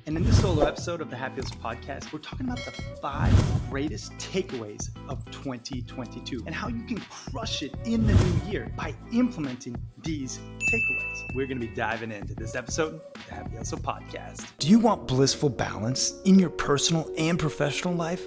And in this solo episode of the Happy Hustle Podcast, we're talking about the 5 greatest takeaways of 2022 and how you can crush it in the new year by implementing these takeaways. We're going to be diving into this episode of the Happy Hustle Podcast. Do you want blissful balance in your personal and professional life?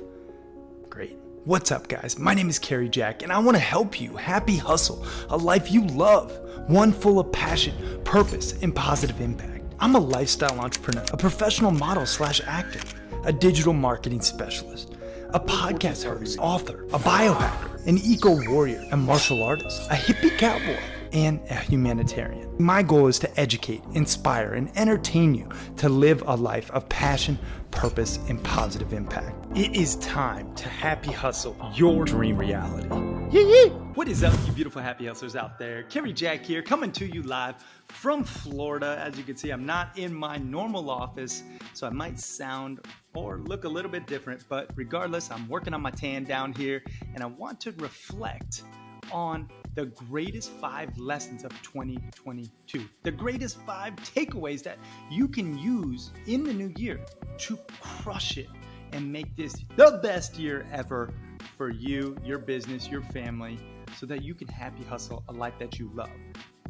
Great. What's up, guys? My name is Cary and I want to help you happy hustle a life you love, one full of passion, purpose, and positive impact. I'm a lifestyle entrepreneur, a professional model / actor, a digital marketing specialist, a podcast host, author, a biohacker, an eco-warrior, a martial artist, a hippie cowboy, and a humanitarian. My goal is to educate, inspire, and entertain you to live a life of passion, purpose, and positive impact. It is time to happy hustle your dream reality. Yee! What is up, you beautiful happy hustlers out there? Cary here, coming to you live from Florida. As you can see, I'm not in my normal office, so I might sound or look a little bit different, but regardless, I'm working on my tan down here, and I want to reflect on the greatest 5 lessons of 2022, the greatest 5 takeaways that you can use in the new year to crush it and make this the best year ever for you, your business, your family, so that you can happy hustle a life that you love.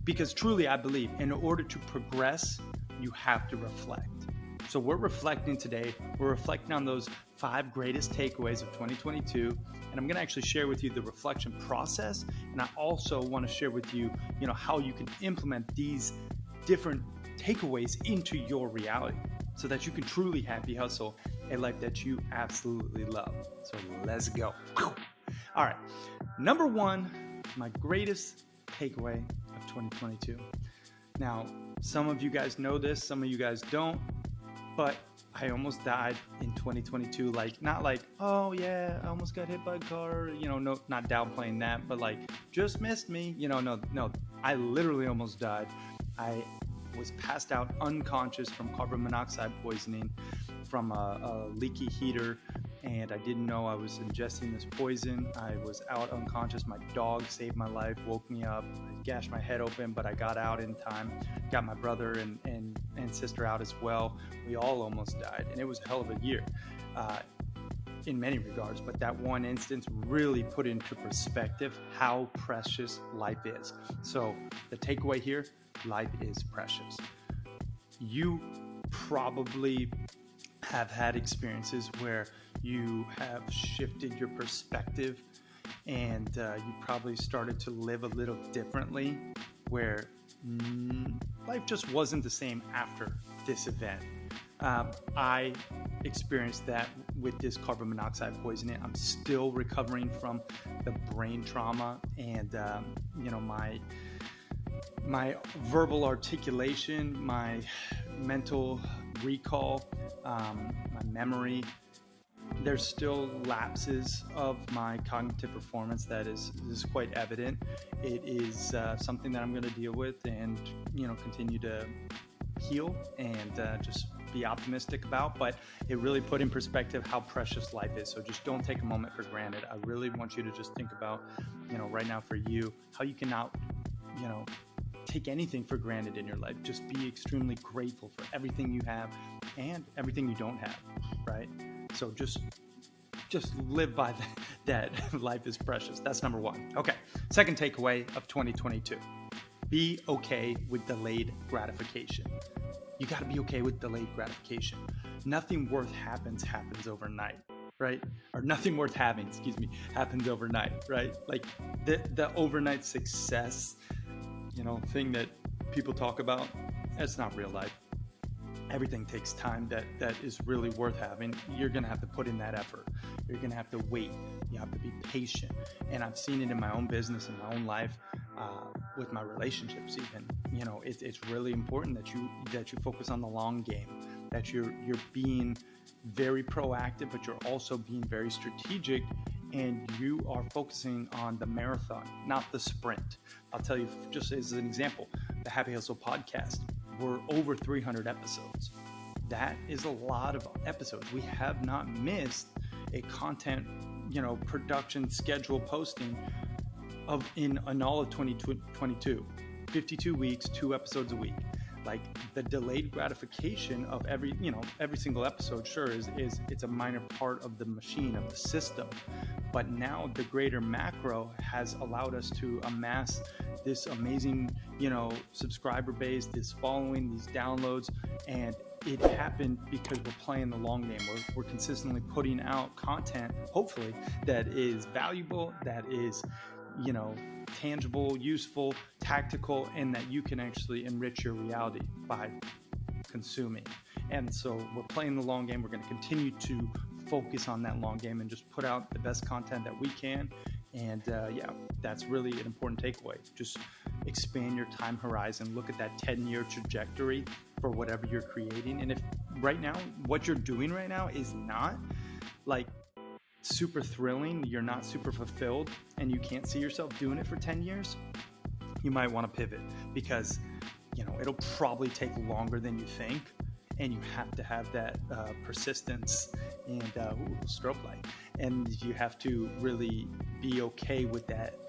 Because truly, I believe in order to progress, you have to reflect. So we're reflecting today. We're reflecting on those 5 greatest takeaways of 2022. And I'm going to actually share with you the reflection process. And I also want to share with you, how you can implement these different takeaways into your reality so that you can truly happy hustle a life that you absolutely love. So let's go. All right. Number 1, my greatest takeaway of 2022. Now, some of you guys know this, some of you guys don't. But I almost died in 2022. Not like, oh yeah, I almost got hit by a car. No, not downplaying that, but just missed me. No, I literally almost died. I was passed out unconscious from carbon monoxide poisoning from a leaky heater, and I didn't know I was ingesting this poison. I was out unconscious. My dog saved my life, woke me up. I gashed my head open, but I got out in time. Got my brother and sister out as well. We all almost died, and it was a hell of a year in many regards, but that one instance really put into perspective how precious life is. So the takeaway here, life is precious. You probably have had experiences where you have shifted your perspective and you probably started to live a little differently, where life just wasn't the same after this event. I experienced that with this carbon monoxide poisoning. I'm still recovering from the brain trauma and my verbal articulation, my mental recall, my memory. There's still lapses of my cognitive performance that is quite evident. It is something that I'm going to deal with and continue to heal and just be optimistic about. But it really put in perspective how precious life is. So just don't take a moment for granted. I really want you to just think about right now for you how you cannot take anything for granted in your life. Just be extremely grateful for everything you have and everything you don't have, right? So just live by that life is precious. That's number 1. Okay. Second takeaway of 2022. Be okay with delayed gratification. You got to be okay with delayed gratification. Nothing worth happens overnight, right? Or nothing worth having, happens overnight, right? Like the overnight success, thing that people talk about, that's not real life. Everything takes time that is really worth having. You're going to have to put in that effort. You're going to have to wait. You have to be patient. And I've seen it in my own business, in my own life, with my relationships even. It's really important that you focus on the long game, that you're being very proactive, but you're also being very strategic, and you are focusing on the marathon, not the sprint. I'll tell you, just as an example, the Happy Hustle podcast. We're over 300 episodes. That is a lot of episodes. We have not missed a content, production schedule posting in all of 2022. 52 weeks, 2 episodes a week. Like the delayed gratification of every single episode, sure, is it's a minor part of the machine, of the system. But now the greater macro has allowed us to amass this amazing, subscriber base, this following, these downloads, and it happened because we're playing the long game. We're consistently putting out content, hopefully, that is valuable, that is, tangible, useful, tactical, and that you can actually enrich your reality by consuming. And so we're playing the long game. We're going to continue to focus on that long game and just put out the best content that we can. And that's really an important takeaway. Just expand your time horizon. Look at that 10-year trajectory for whatever you're creating. And if right now, what you're doing right now is not like super thrilling, you're not super fulfilled, and you can't see yourself doing it for 10 years, you might want to pivot, because it'll probably take longer than you think, and you have to have that persistence and strobe light, and you have to really be okay with that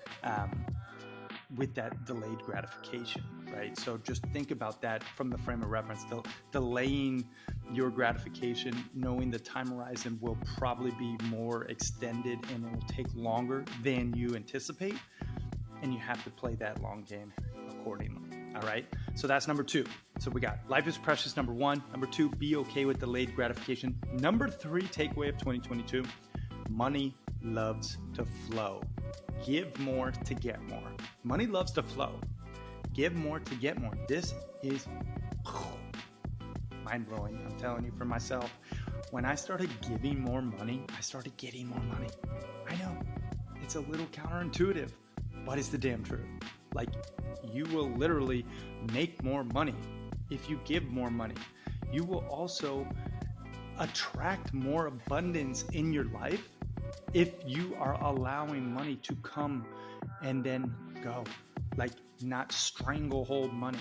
delayed gratification, right? So just think about that from the frame of reference. Delaying your gratification, knowing the time horizon will probably be more extended and it will take longer than you anticipate, and you have to play that long game accordingly. All right, so that's number 2. So we got life is precious, number 1. Number 2, be okay with delayed gratification. Number 3 takeaway of 2022, money loves to flow. Give more to get more. Money loves to flow. Give more to get more. This is mind-blowing. I'm telling you, for myself, when I started giving more money, I started getting more money. I know it's a little counterintuitive, but it's the damn truth. Like, you will literally make more money if you give more money. You will also attract more abundance in your life if you are allowing money to come and then go, like not stranglehold money.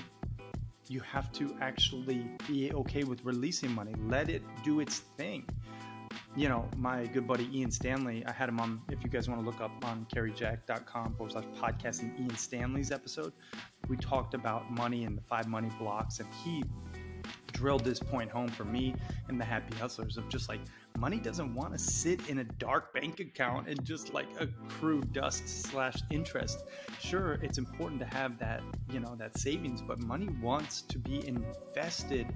You have to actually be okay with releasing money. Let it do its thing. My good buddy Ian Stanley, I had him on, if you guys want to look up on caryjack.com/podcasting Ian Stanley's episode. We talked about money and the 5 money blocks, and he drilled this point home for me and the happy hustlers of just like, money doesn't want to sit in a dark bank account and just like accrue dust/interest. Sure, it's important to have that, that savings, but money wants to be invested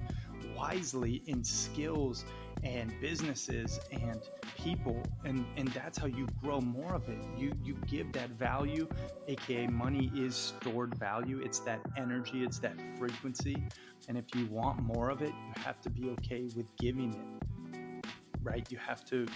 wisely in skills and businesses and people, and that's how you grow more of it. You give that value, aka money is stored value. It's that energy, it's that frequency, and if you want more of it, you have to be okay with giving it, right? You have to,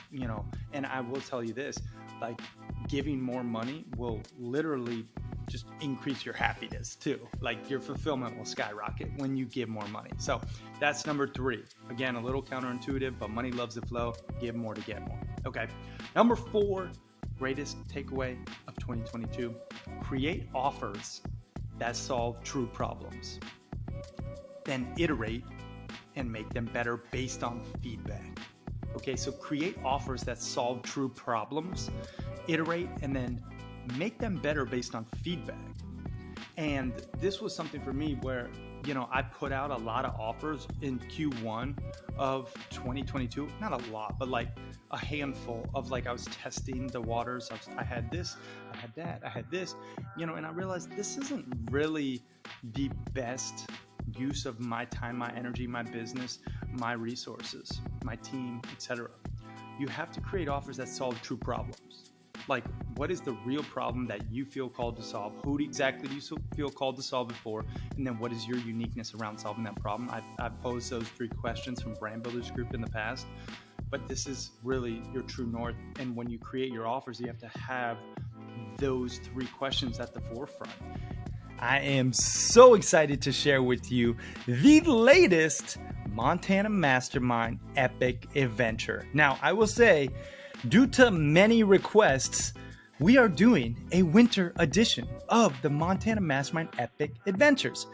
and I will tell you this, like, giving more money will literally just increase your happiness too. Like, your fulfillment will skyrocket when you give more money. So that's number 3. Again, a little counterintuitive, but money loves to flow. Give more to get more. Okay. Number 4, greatest takeaway of 2022, create offers that solve true problems. Then iterate and make them better based on feedback. Okay, so create offers that solve true problems, iterate, and then make them better based on feedback. And this was something for me where, I put out a lot of offers in Q1 of 2022. Not a lot, but like a handful of, like, I was testing the waters. I had this, I had that, I had this, and I realized this isn't really the best use of my time, my energy, my business, my resources, my team, etc. You have to create offers that solve true problems. Like, what is the real problem that you feel called to solve? Who exactly do you feel called to solve it for? And then what is your uniqueness around solving that problem? I've posed those 3 questions from Brand Builders Group in the past, but this is really your true north. And when you create your offers, you have to have those 3 questions at the forefront. I am so excited to share with you the latest Montana Mastermind Epic Adventure. Now, I will say, due to many requests, we are doing a winter edition of the Montana Mastermind Epic Adventures.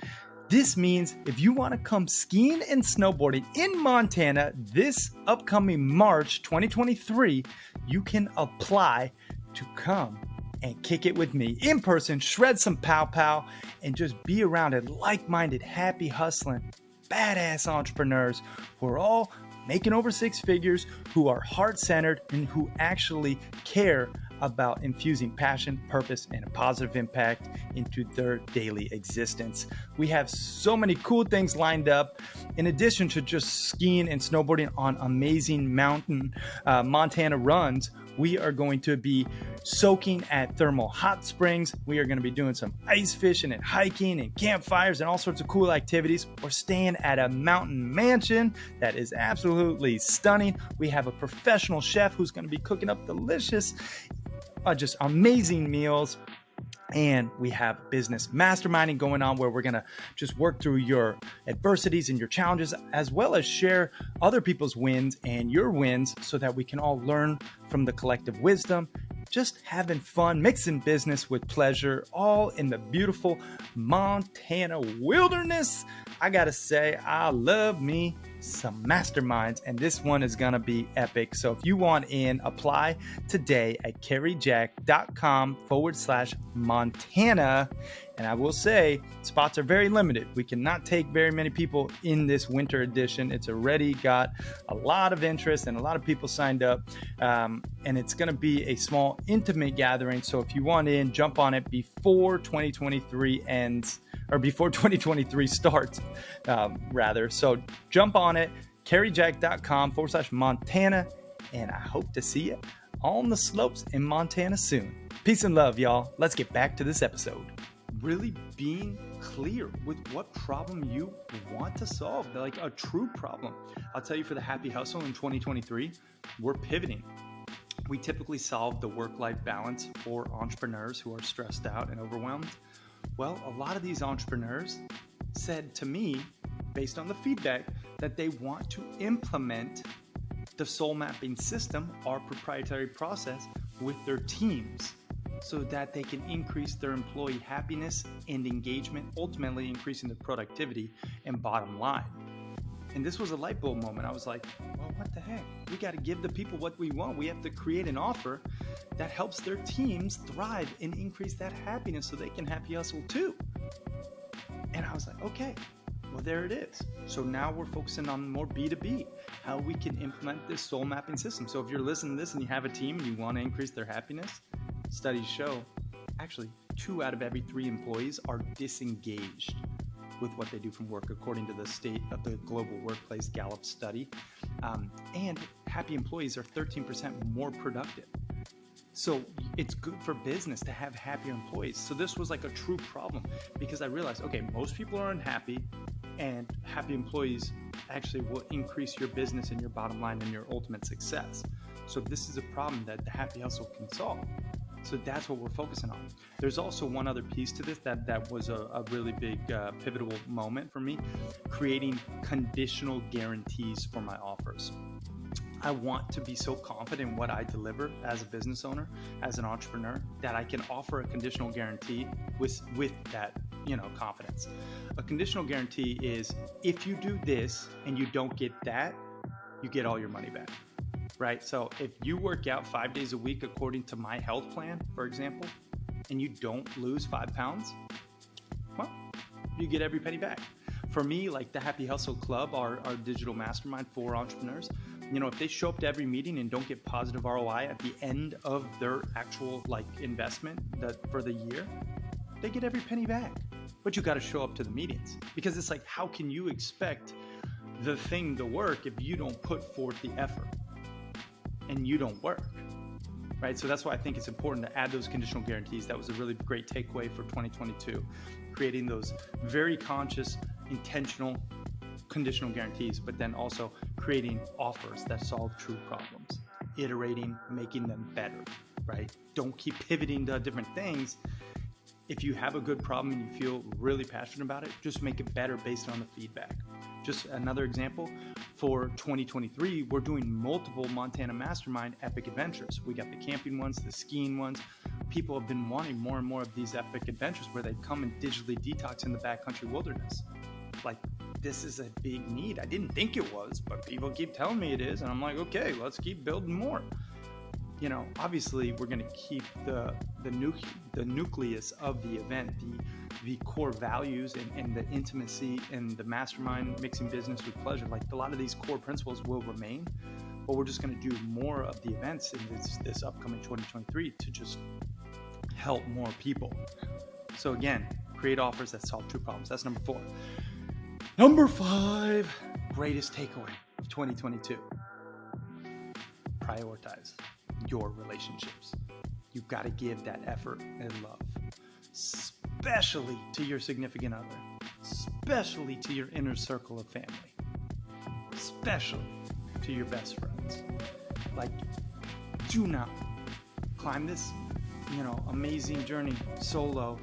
This means if you want to come skiing and snowboarding in Montana this upcoming March 2023, you can apply to come and kick it with me in person, shred some pow, and just be around a like-minded, happy, hustling, badass entrepreneurs who are all making over six figures, who are heart-centered, and who actually care about infusing passion, purpose, and a positive impact into their daily existence. We have so many cool things lined up. In addition to just skiing and snowboarding on amazing mountain Montana runs, we are going to be soaking at thermal hot springs. We are going to be doing some ice fishing and hiking and campfires and all sorts of cool activities. We're staying at a mountain mansion that is absolutely stunning. We have a professional chef who's going to be cooking up delicious, just amazing meals. And we have business masterminding going on where we're going to just work through your adversities and your challenges, as well as share other people's wins and your wins so that we can all learn from the collective wisdom. Just having fun, mixing business with pleasure, all in the beautiful Montana wilderness. I gotta say, I love me some masterminds, and this one is gonna be epic. So if you want in, apply today at caryjack.com/Montana. And I will say, spots are very limited. We cannot take very many people in this winter edition. It's already got a lot of interest and a lot of people signed up. And it's going to be a small, intimate gathering. So if you want in, jump on it before 2023 ends, or before 2023 starts, rather. So jump on it, caryjack.com/Montana. And I hope to see you on the slopes in Montana soon. Peace and love, y'all. Let's get back to this episode. Really being clear with what problem you want to solve, like a true problem. I'll tell you, for the Happy Hustle in 2023, we're pivoting. We typically solve the work-life balance for entrepreneurs who are stressed out and overwhelmed. Well, a lot of these entrepreneurs said to me, based on the feedback, that they want to implement the soul mapping system, our proprietary process, with their teams, so that they can increase their employee happiness and engagement, ultimately increasing their productivity and bottom line. And this was a light bulb moment. I was like, well, what the heck? We got to give the people what we want. We have to create an offer that helps their teams thrive and increase that happiness so they can happy hustle too. And I was like, okay, well, there it is. So now we're focusing on more B2B, how we can implement this soul mapping system. So if you're listening to this and you have a team and you want to increase their happiness, studies show actually 2 out of every 3 employees are disengaged with what they do from work, according to the State of the Global Workplace Gallup study. And happy employees are 13% more productive. So it's good for business to have happier employees. So this was like a true problem, because I realized, okay, most people are unhappy, and happy employees actually will increase your business and your bottom line and your ultimate success. So this is a problem that the Happy Hustle can solve. So that's what we're focusing on. There's also one other piece to this that was a really big pivotal moment for me, creating conditional guarantees for my offers. I want to be so confident in what I deliver as a business owner, as an entrepreneur, that I can offer a conditional guarantee with that, confidence. A conditional guarantee is, if you do this and you don't get that, you get all your money back. Right? So if you work out 5 days a week according to my health plan, for example, and you don't lose 5 pounds, well, you get every penny back. For me, like the Happy Hustle Club, our digital mastermind for entrepreneurs, if they show up to every meeting and don't get positive ROI at the end of their actual investment for the year, they get every penny back. But you got to show up to the meetings, because it's like, how can you expect the thing to work if you don't put forth the effort and you don't work, right? So that's why I think it's important to add those conditional guarantees. That was a really great takeaway for 2022, creating those very conscious, intentional conditional guarantees, but then also creating offers that solve true problems, iterating, making them better, right? Don't keep pivoting to different things. If you have a good problem and you feel really passionate about it, just make it better based on the feedback. Just another example, for 2023, we're doing multiple Montana Mastermind epic adventures. We got the camping ones, the skiing ones. People have been wanting more and more of these epic adventures where they come and digitally detox in the backcountry wilderness. This is a big need. I didn't think it was, but people keep telling me it is. And I'm like, okay, let's keep building more. obviously we're going to keep the nucleus of the event, the core values and the intimacy and the mastermind, mixing business with pleasure. Like a lot of these core principles will remain, but we're just going to do more of the events in this upcoming 2023 to just help more people. So again, create offers that solve true problems. That's number 4. Number 5, greatest takeaway of 2022. Prioritize your relationships. You've got to give that effort and love, especially to your significant other, especially to your inner circle of family, especially to your best friends. Like, do not climb this, amazing journey solo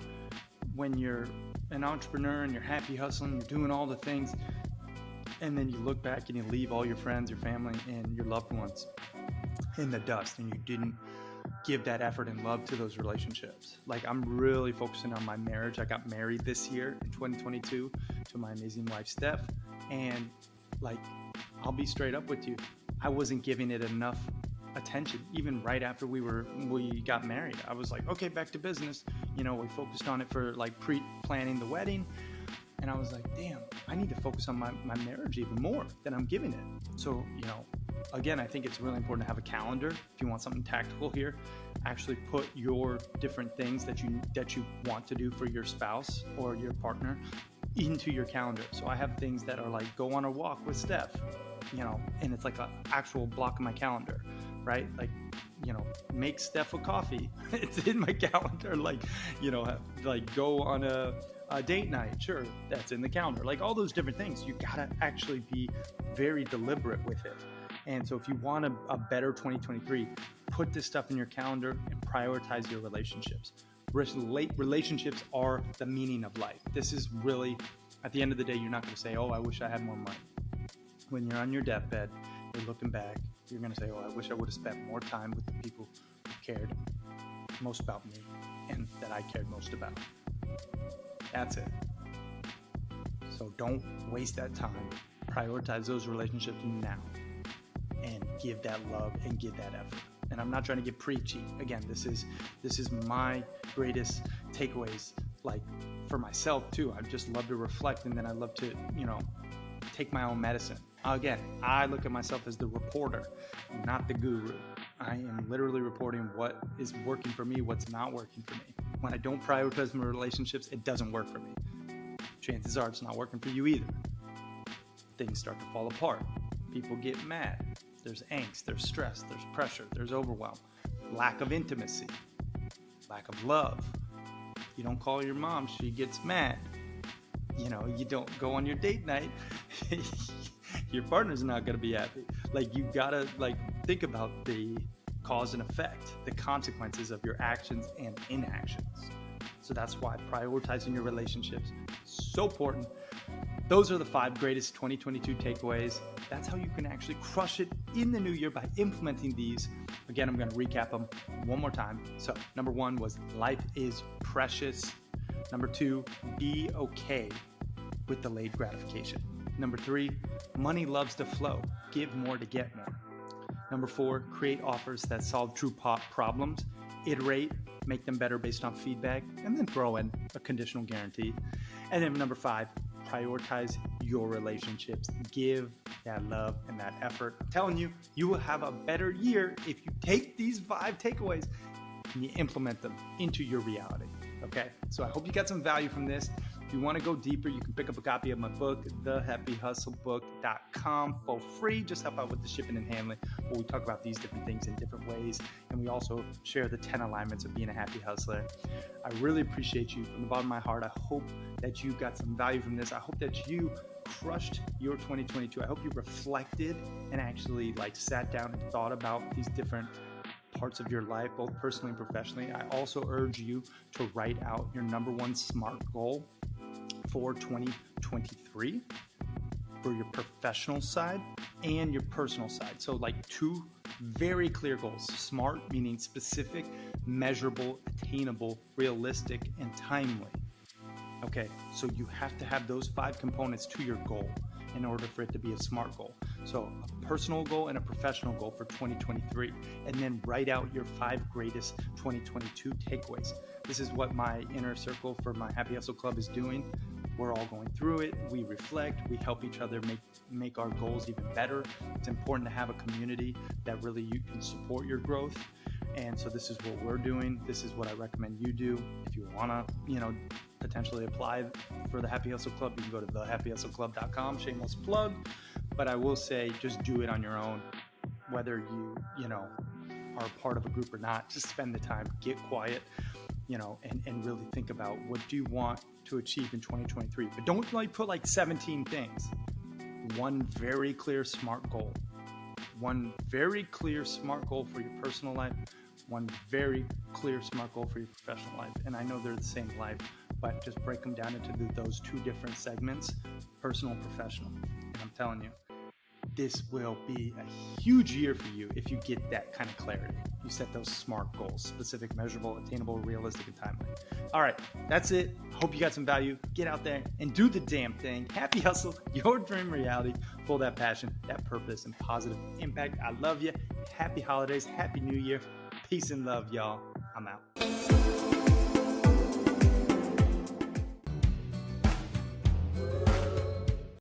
when you're an entrepreneur and you're happy hustling, you're doing all the things, and then you look back and you leave all your friends, your family, and your loved ones in the dust, and you didn't give that effort and love to those relationships. Like, I'm really focusing on my marriage. I got married this year in 2022 to my amazing wife, Steph, and I'll be straight up with you. I wasn't giving it enough attention. Even right after we got married, I was like, okay, back to business. We focused on it for pre-planning the wedding, and I was like, damn, I need to focus on my marriage even more than I'm giving it. So, again, I think it's really important to have a calendar. If you want something tactical here, actually put your different things that you want to do for your spouse or your partner into your calendar. So I have things that are like, go on a walk with Steph, and it's like an actual block in my calendar, right? Like, make Steph a coffee. It's in my calendar. Like, go on a date night. Sure, that's in the calendar. Like, all those different things. You gotta actually be very deliberate with it. And so if you want a better 2023, put this stuff in your calendar and prioritize your relationships. Relationships are the meaning of life. This is really, at the end of the day, you're not going to say, oh, I wish I had more money. When you're on your deathbed, you're looking back, you're going to say, oh, I wish I would have spent more time with the people who cared most about me and that I cared most about. That's it. So don't waste that time. Prioritize those relationships now and give that love and give that effort. And I'm not trying to get preachy. Again, this is my greatest takeaways, like for myself too. I just love to reflect, and then I love to, take my own medicine. Again, I look at myself as the reporter, not the guru. I am literally reporting what is working for me, what's not working for me. When I don't prioritize my relationships, it doesn't work for me. Chances are it's not working for you either. Things start to fall apart. People get mad. There's angst, there's stress, there's pressure, there's overwhelm, lack of intimacy, lack of love. You don't call your mom, she gets mad. You don't go on your date night, your partner's not going to be happy. Like, you got to think about the cause and effect, the consequences of your actions and inactions. So that's why prioritizing your relationships is so important. Those are the 5 greatest 2022 takeaways. That's how you can actually crush it in the new year, by implementing these. Again, I'm going to recap them one more time. So number 1 was life is precious. Number 2, be okay with delayed gratification. Number 3, money loves to flow. Give more to get more. Number 4, create offers that solve true problems. Iterate, make them better based on feedback, and then throw in a conditional guarantee. And then number 5, prioritize your relationships. Give that love and that effort. I'm telling you, you will have a better year if you take these 5 takeaways and you implement them into your reality. Okay? So I hope you got some value from this. If you want to go deeper, you can pick up a copy of my book, thehappyhustlebook.com, for free. Just help out with the shipping and handling, where we talk about these different things in different ways. And we also share the 10 alignments of being a happy hustler. I really appreciate you from the bottom of my heart. I hope that you got some value from this. I hope that you crushed your 2022. I hope you reflected and actually sat down and thought about these different parts of your life, both personally and professionally. I also urge you to write out your number 1 SMART goal for 2023 for your professional side and your personal side. So 2 very clear goals. SMART meaning specific, measurable, attainable, realistic, and timely. Okay, so you have to have those 5 components to your goal in order for it to be a SMART goal. So a personal goal and a professional goal for 2023, and then write out your 5 greatest 2022 takeaways. This is what my inner circle for my Happy Hustle Club is doing. We're all going through it. We reflect. We help each other make our goals even better. It's important to have a community that really you can support your growth. And so this is what we're doing. This is what I recommend you do. If you want to, potentially apply for the Happy Hustle Club, you can go to thehappyhustleclub.com. Shameless plug. But I will say, just do it on your own. Whether you are part of a group or not, just spend the time, get quiet, and really think about what do you want to achieve in 2023. But don't put 17 things. One very clear SMART goal. One very clear SMART goal for your personal life. One very clear SMART goal for your professional life. And I know they're the same life, but just break them down into those 2 different segments, personal and professional. And I'm telling you, this will be a huge year for you if you get that kind of clarity. You set those SMART goals: specific, measurable, attainable, realistic, and timely. All right, that's it. Hope you got some value. Get out there and do the damn thing. Happy hustle, your dream reality, full of that passion, that purpose, and positive impact. I love you. Happy holidays. Happy New Year. Peace and love, y'all. I'm out.